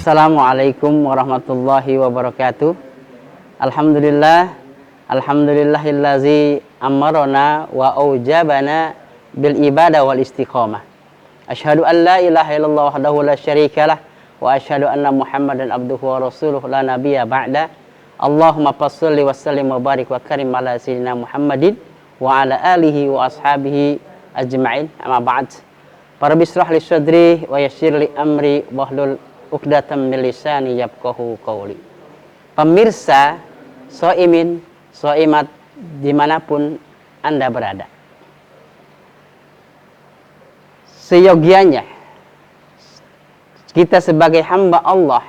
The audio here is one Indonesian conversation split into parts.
Assalamualaikum warahmatullahi wabarakatuh. Alhamdulillahillazi amarona wa aujabana bil ibadah wal istiqamah. Asyhadu an la ilaha illallah wahdahu la syarikalah wa asyhadu anna Muhammadan abduhu wa rasuluh la nabiyya ba'da. Allahumma shalli wa sallim wa barik wa karim ala sayyidina Muhammadin wa ala alihi wa ashabihi ajma'in. Amma ba'd. Rabbi shrah li sadri wa yassir li amri wahlul 'uqdatam min lisani yafqahu qawli. Pemirsa Soimin, Soimat dimanapun Anda berada, seyogianya kita sebagai hamba Allah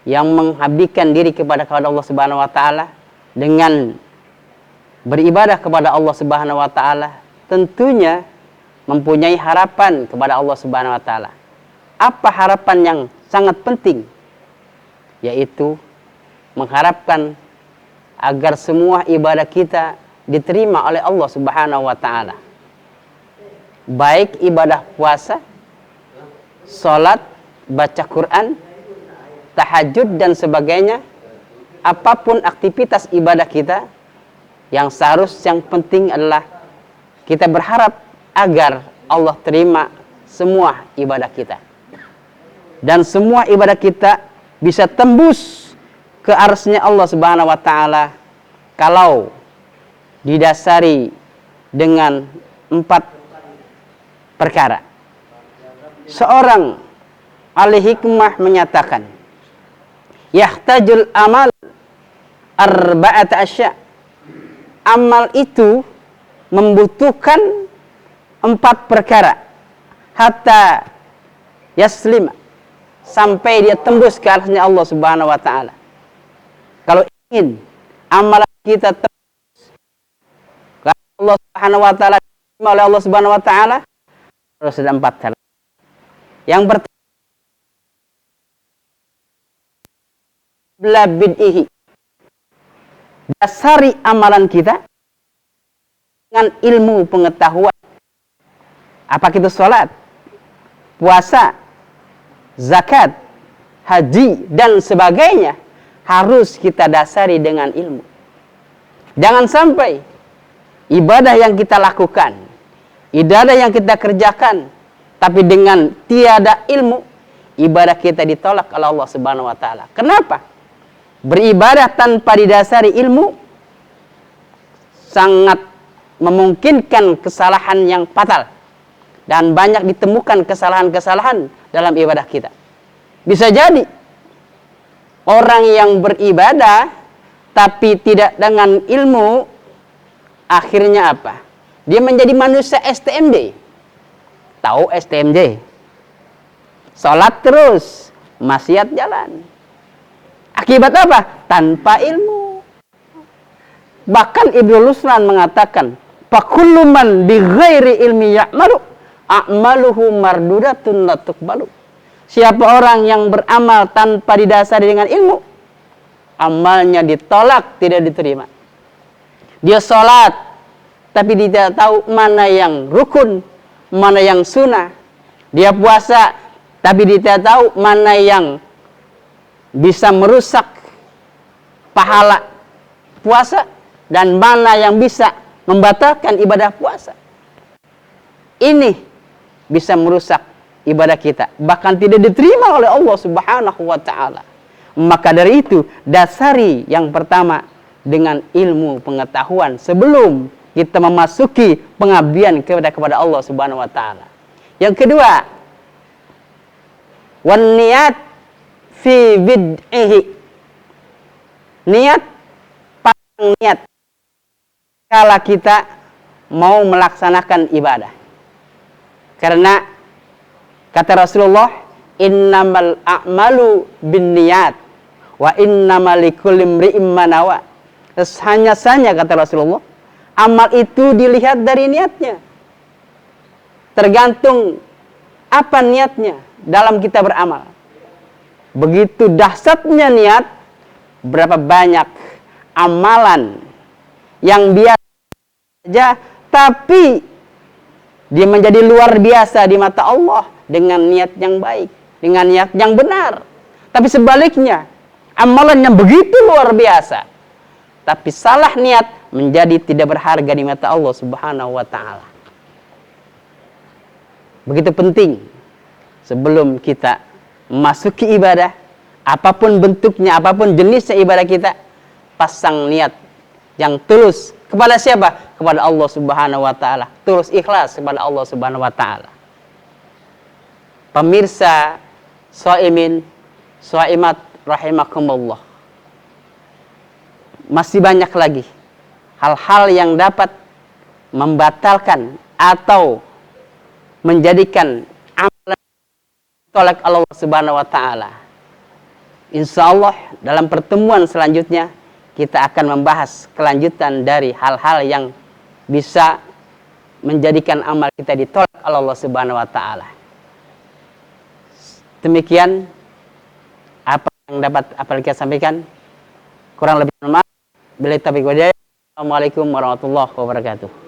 yang menghabiskan diri kepada Allah Subhanahu wa taala dengan beribadah kepada Allah Subhanahu wa taala, tentunya mempunyai harapan kepada Allah Subhanahu wa taala. Apa harapan yang sangat penting? Yaitu mengharapkan agar semua ibadah kita diterima oleh Allah Subhanahu wa taala. Baik ibadah puasa, salat, baca Quran, tahajud dan sebagainya, apapun aktivitas ibadah kita, yang penting adalah kita berharap agar Allah terima semua ibadah kita. Dan semua ibadah kita bisa tembus ke arsy-Nya Allah Subhanahu wa taala kalau didasari dengan 4 perkara. Seorang ahli hikmah menyatakan, yahtajul amal arba'ata asya. Amal itu membutuhkan 4 perkara. Hatta yaslim, sampai dia tembus ke arsy-Nya Allah Subhanahu wa taala. Kalau ingin amalan kita tembus ke Allah Subhanahu wa taala, oleh Allah Subhanahu wa taala, harus ada 4 hal. Yang pertama, bid'ihi, dasari amalan kita dengan ilmu pengetahuan. Apa itu salat, puasa, zakat, haji dan sebagainya, harus kita dasari dengan ilmu. Jangan sampai ibadah yang kita lakukan, ibadah yang kita kerjakan, tapi dengan tiada ilmu, ibadah kita ditolak oleh Allah Subhanahu wa taala. Kenapa? Beribadah tanpa didasari ilmu sangat memungkinkan kesalahan yang fatal, dan banyak ditemukan kesalahan-kesalahan dalam ibadah kita. Bisa jadi orang yang beribadah tapi tidak dengan ilmu, akhirnya apa? Dia menjadi manusia STMJ. Tahu STMJ? Salat terus, maksiat jalan. Akibat apa? Tanpa ilmu. Bahkan Ibnu Ruslan mengatakan, fakullu man bi ghairi ilmi ya'malu a'maluhu mardudatun la tuqbalu. Siapa orang yang beramal tanpa didasari dengan ilmu, amalnya ditolak, tidak diterima. Dia sholat, tapi dia tidak tahu mana yang rukun, mana yang sunnah. Dia puasa, tapi dia tidak tahu mana yang bisa merusak pahala puasa, dan mana yang bisa membatalkan ibadah puasa. Ini bisa merusak ibadah kita, bahkan tidak diterima oleh Allah Subhanahu wa taala. Maka dari itu, dasari yang pertama dengan ilmu pengetahuan sebelum kita memasuki pengabdian kepada Allah Subhanahu wa taala. Yang kedua, wan niat fi bid'ihi. Niat, pasang niat kala kita mau melaksanakan ibadah. Karena kata Rasulullah, innamal a'malu binniyat wa innamal likulli imri'in ma nawa. Hanya saja kata Rasulullah, amal itu dilihat dari niatnya. Tergantung apa niatnya dalam kita beramal. Begitu dahsyatnya niat, berapa banyak amalan yang biasa saja, tapi dia menjadi luar biasa di mata Allah dengan niat yang baik, dengan niat yang benar. Tapi sebaliknya, amalan yang begitu luar biasa, tapi salah niat menjadi tidak berharga di mata Allah Subhanahu wa taala. Begitu penting sebelum kita memasuki ibadah, apapun bentuknya, apapun jenisnya ibadah kita, pasang niat yang tulus kepada siapa? Kepada Allah Subhanahu wa taala. Tulus ikhlas kepada Allah Subhanahu wa taala. Pemirsa shaimin, shaimat rahimakumullah. Masih banyak lagi hal-hal yang dapat membatalkan atau menjadikan amalan tolak Allah Subhanahu wa taala. Insyaallah dalam pertemuan selanjutnya kita akan membahas kelanjutan dari hal-hal yang bisa menjadikan amal kita ditolak oleh Allah Subhanahu wa taala. Demikian apa yang dapat kita sampaikan. Kurang lebih mohon maaf. Bila taufiq wal hidayah. Assalamualaikum warahmatullahi wabarakatuh.